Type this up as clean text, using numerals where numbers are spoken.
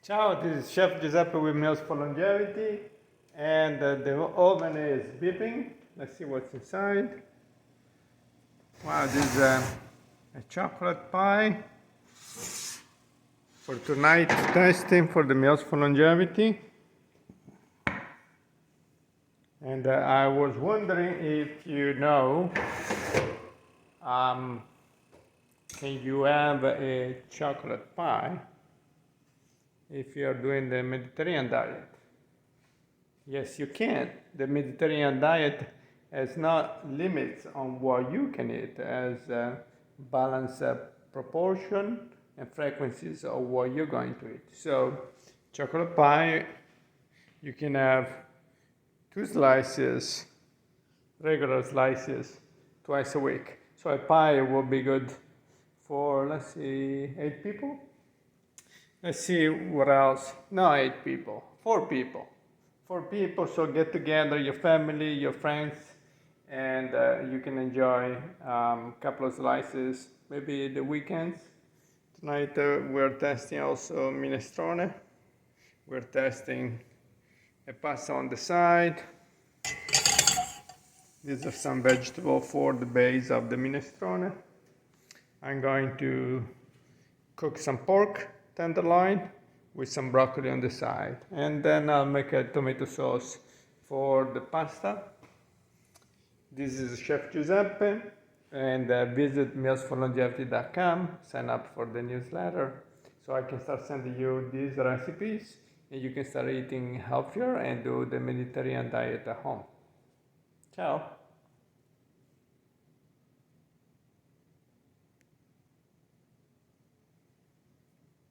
Ciao, this is Chef Giuseppe with Meals for Longevity, and the oven is beeping. Let's see what's inside. Wow, this is a chocolate pie for tonight testing for the Meals for Longevity. And I was wondering if you know, can you have a chocolate pie if you are doing the Mediterranean diet? Yes, you can. The Mediterranean diet has not limits on what you can eat, as balanced proportion and frequencies of what you're going to eat. So, chocolate pie, you can have 2 slices, regular slices, twice a week. So a pie will be good for, let's see, 8 people. Let's see what else. No, 8 people. 4 people. 4 people, so get together, your family, your friends, and you can enjoy a couple of slices, maybe the weekends. Tonight we're testing also minestrone. We're testing a pasta on the side. These are some vegetables for the base of the minestrone. I'm going to cook some pork tenderloin with some broccoli on the side, and then I'll make a tomato sauce for the pasta. This is Chef Giuseppe, and visit mealsforlongevity.com, sign up for the newsletter so I can start sending you these recipes and you can start eating healthier and do the Mediterranean diet at home. Ciao.